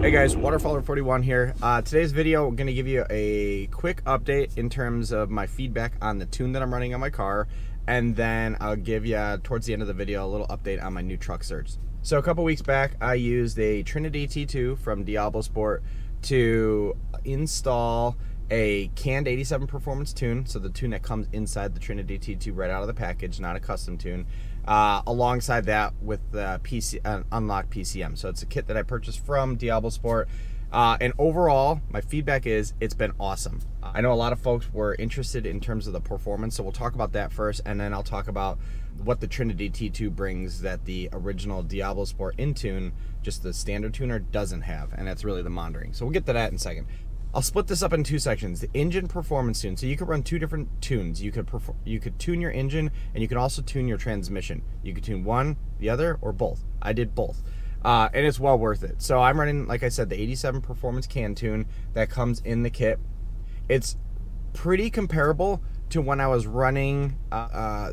Hey guys, WaterFowler41 here. Today's video, we're going to give you a quick update in terms of my feedback on the tune that I'm running on my car, and then I'll give you, towards the end of the video, a little update on my new truck search. So a couple weeks back, I used a Trinity T2 from DiabloSport to install a canned 87 performance tune, so the tune that comes inside the Trinity T2 right out of the package, not a custom tune. Alongside that with the unlocked PCM. So it's a kit that I purchased from DiabloSport. And overall, my feedback is it's been awesome. I know a lot of folks were interested in terms of the performance, so we'll talk about that first, and then I'll talk about what the Trinity T2 brings that the original DiabloSport InTune, just the standard tuner, doesn't have, and that's really the monitoring. So we'll get to that in a second. I'll split this up in two sections. The engine performance tune. So you could run two different tunes. You could tune your engine, and you can also tune your transmission. You could tune one, the other, or both. I did both. And it's well worth it. So I'm running, like I said, the 87 performance can tune that comes in the kit. It's pretty comparable to when I was running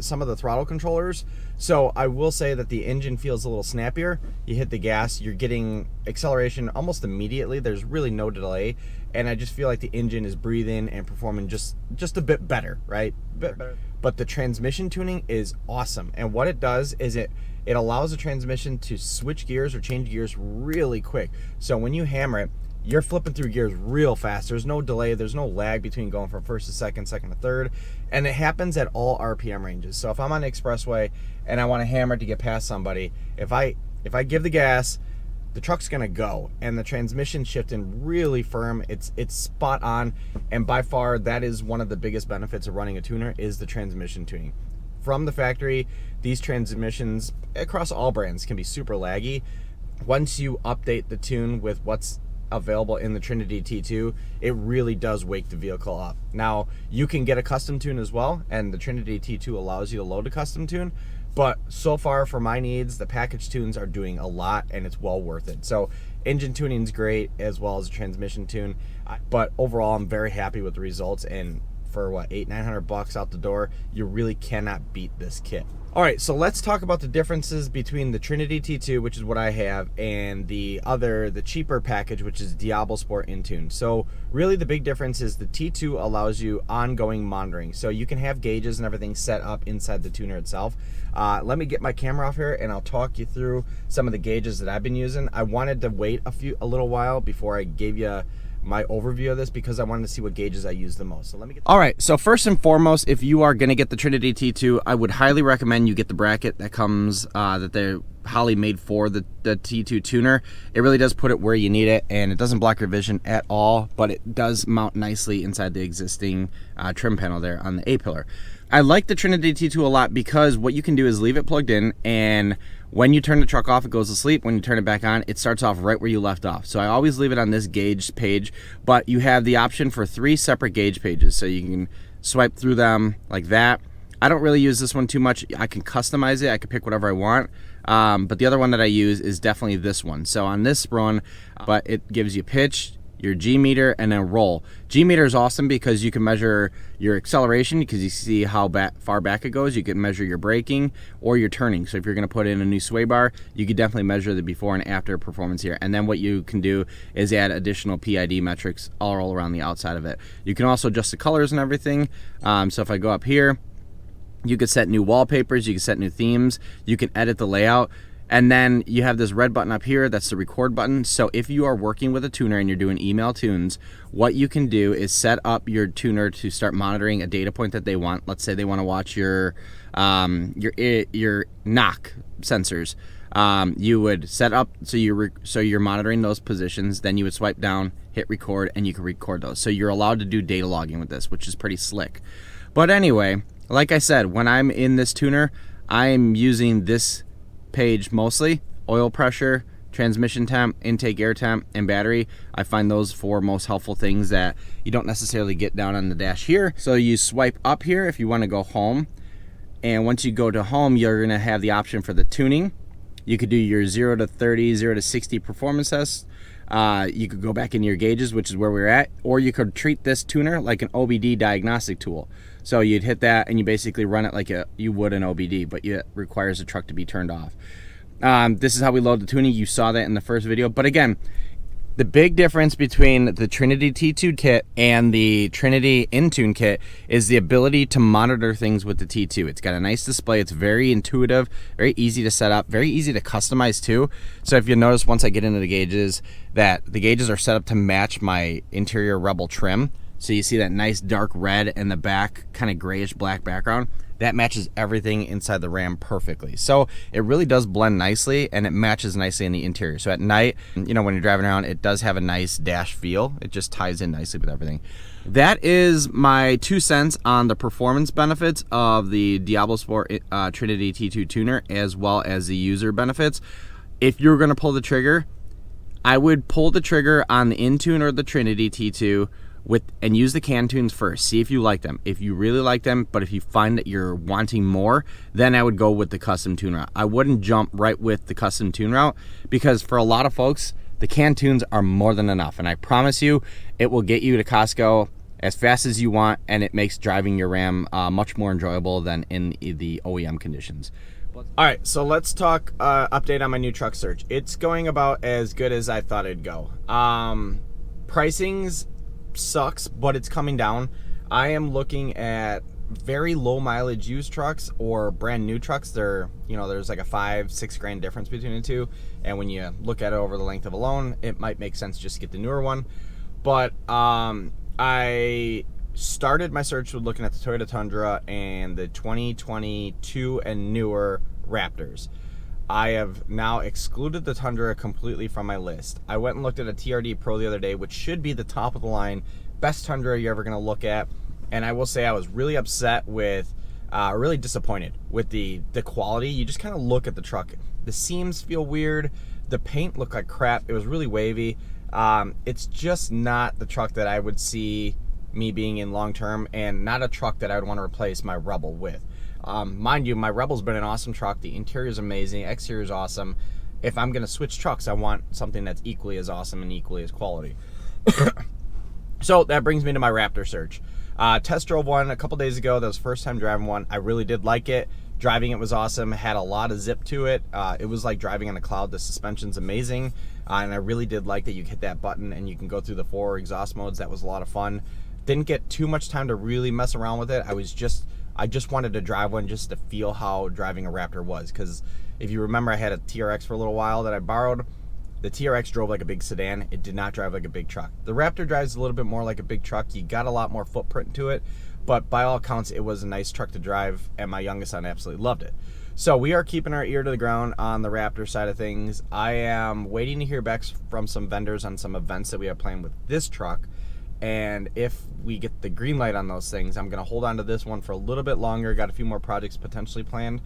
some of the throttle controllers. So I will say that the engine feels a little snappier. You hit the gas, you're getting acceleration almost immediately. There's really no delay, and I just feel like the engine is breathing and performing just a bit better, right? But the transmission tuning is awesome, and what it does is it allows the transmission to switch gears or change gears really quick. So when you hammer it, you're flipping through gears real fast. There's no delay, there's no lag between going from first to second, second to third, and it happens at all RPM ranges. So if I'm on the expressway and I want to hammer to get past somebody, if I give the gas, the truck's gonna go, and the transmission shifting really firm. It's spot on, and by far that is one of the biggest benefits of running a tuner is the transmission tuning. From the factory, these transmissions across all brands can be super laggy. Once you update the tune with what's available in the Trinity T2, it really does wake the vehicle up. Now, you can get a custom tune as well, and the Trinity T2 allows you to load a custom tune, but so far for my needs, the package tunes are doing a lot, and it's well worth it. So engine tuning is great, as well as a transmission tune, but overall I'm very happy with the results, and for what, $800-900 out the door, you really cannot beat this kit. All right, so let's talk about the differences between the Trinity T2, which is what I have, and the cheaper package, which is DiabloSport InTune. So really the big difference is the T2 allows you ongoing monitoring. So you can have gauges and everything set up inside the tuner itself. Let me get my camera off here and I'll talk you through some of the gauges that I've been using. I wanted to wait a little while before I gave you my overview of this because I wanted to see what gauges I use the most. So let me get. All right, so first and foremost, if you are going to get the Trinity T2, I would highly recommend you get the bracket that comes that the Holley made for the T2 tuner. It really does put it where you need it, and it doesn't block your vision at all, but it does mount nicely inside the existing trim panel there on the A-pillar. I like the Trinity T2 a lot because what you can do is leave it plugged in, and when you turn the truck off, it goes to sleep. When you turn it back on, it starts off right where you left off. So I always leave it on this gauge page, but you have the option for 3 separate gauge pages, so you can swipe through them like that. I don't really use this one too much. I can customize it. I can pick whatever I want. But the other one that I use is definitely this one. So on this one, but it gives you pitch, your G meter, and then roll. G meter is awesome because you can measure your acceleration because you see how far back it goes. You can measure your braking or your turning. So if you're going to put in a new sway bar, you can definitely measure the before and after performance here. And then what you can do is add additional PID metrics all around the outside of it. You can also adjust the colors and everything. So if I go up here, you could set new wallpapers, you can set new themes, you can edit the layout. And then you have this red button up here, that's the record button. So if you are working with a tuner and you're doing email tunes, what you can do is set up your tuner to start monitoring a data point that they want. Let's say they want to watch your knock sensors. You would set up so you're monitoring those positions. Then you would swipe down, hit record, and you can record those. So you're allowed to do data logging with this, which is pretty slick. But anyway, like I said, when I'm in this tuner, I'm using this page mostly: oil pressure, transmission temp, intake air temp, and battery. I find those 4 most helpful things that you don't necessarily get down on the dash here. So you swipe up here if you want to go home, and once you go to home, you're going to have the option for the tuning. You could do your 0 to 30, 0 to 60 performance tests. You could go back in your gauges, which is where we're at, or you could treat this tuner like an OBD diagnostic tool. So you'd hit that and you basically run it like you would an OBD, but it requires the truck to be turned off. This is how we load the tuning. You saw that in the first video. But again, The big difference between the Trinity T2 kit and the Trinity Intune kit is the ability to monitor things with the T2. It's got a nice display. It's very intuitive, very easy to set up, very easy to customize too. So if you notice, once I get into the gauges, that the gauges are set up to match my interior Rebel trim. So you see that nice dark red in the back, kind of grayish black background. That matches everything inside the Ram perfectly. So it really does blend nicely, and it matches nicely in the interior. So at night, you know, when you're driving around, it does have a nice dash feel. It just ties in nicely with everything. That is my 2 cents on the performance benefits of the DiabloSport Trinity T2 tuner, as well as the user benefits. If you're gonna pull the trigger, I would pull the trigger on the Intune or the Trinity T2 and use the can tunes first. See if you like them. If you really like them, but if you find that you're wanting more, then I would go with the custom tune route. I wouldn't jump right with the custom tune route, because for a lot of folks, the can tunes are more than enough. And I promise you, it will get you to Costco as fast as you want, and it makes driving your Ram much more enjoyable than in the OEM conditions. All right, so let's talk update on my new truck search. It's going about as good as I thought it'd go. Pricing's sucks, but it's coming down. I am looking at very low mileage used trucks or brand new trucks. They're, you know, there's like a $5-6 grand difference between the two, and when you look at it over the length of a loan, it might make sense just to get the newer one. But I started my search with looking at the Toyota Tundra and the 2022 and newer Raptors. I have now excluded the Tundra completely from my list. I went and looked at a TRD Pro the other day, which should be the top of the line, best Tundra you're ever going to look at. And I will say I was really upset with, really disappointed with the quality. You just kind of look at the truck. The seams feel weird. The paint looked like crap. It was really wavy. It's just not the truck that I would see me being in long term, and not a truck that I would want to replace my Rebel with. Mind you, my Rebel's been an awesome truck. The interior is amazing. Exterior is awesome. If I'm going to switch trucks, I want something that's equally as awesome and equally as quality. So that brings me to my Raptor search. Test drove one a couple days ago. That was first time driving one. I really did like it. Driving it was awesome. It had a lot of zip to it. It was like driving on a cloud. The suspension's amazing. And I really did like that you hit that button and you can go through the 4 exhaust modes. That was a lot of fun. Didn't get too much time to really mess around with it. I just wanted to drive one just to feel how driving a Raptor was, because if you remember, I had a TRX for a little while that I borrowed. The TRX drove like a big sedan. It did not drive like a big truck. The Raptor drives a little bit more like a big truck. You got a lot more footprint to it, but by all accounts, it was a nice truck to drive, and my youngest son absolutely loved it. So we are keeping our ear to the ground on the Raptor side of things. I am waiting to hear back from some vendors on some events that we have planned with this truck. And if we get the green light on those things, I'm going to hold on to this one for a little bit longer. Got a few more projects potentially planned.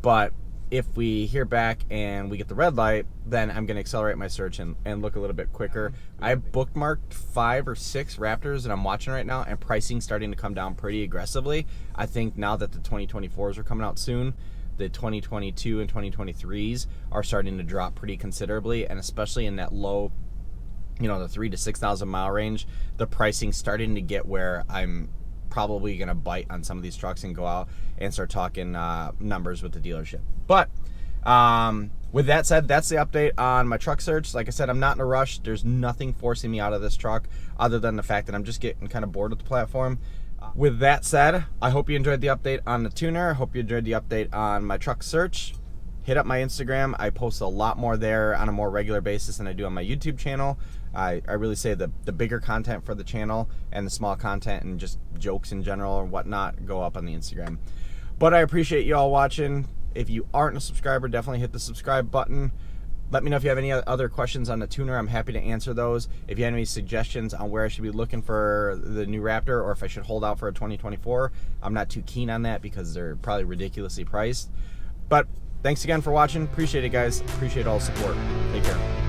But if we hear back and we get the red light, then I'm going to accelerate my search and look a little bit quicker. I have bookmarked 5 or 6 Raptors that I'm watching right now, and pricing starting to come down pretty aggressively. I think now that the 2024s are coming out soon, the 2022 and 2023s are starting to drop pretty considerably, and especially in that low, you know, the 3,000 to 6,000 mile range, the pricing starting to get where I'm probably going to bite on some of these trucks and go out and start talking numbers with the dealership. But with that said, that's the update on my truck search. Like I said, I'm not in a rush. There's nothing forcing me out of this truck other than the fact that I'm just getting kind of bored with the platform. With that said, I hope you enjoyed the update on the tuner. I hope you enjoyed the update on my truck search. Hit up my Instagram. I post a lot more there on a more regular basis than I do on my YouTube channel. I really say the bigger content for the channel and the small content and just jokes in general or whatnot go up on the Instagram. But I appreciate you all watching. If you aren't a subscriber, definitely hit the subscribe button. Let me know if you have any other questions on the tuner. I'm happy to answer those. If you have any suggestions on where I should be looking for the new Raptor, or if I should hold out for a 2024, I'm not too keen on that because they're probably ridiculously priced. But thanks again for watching. Appreciate it, guys. Appreciate all the support. Take care.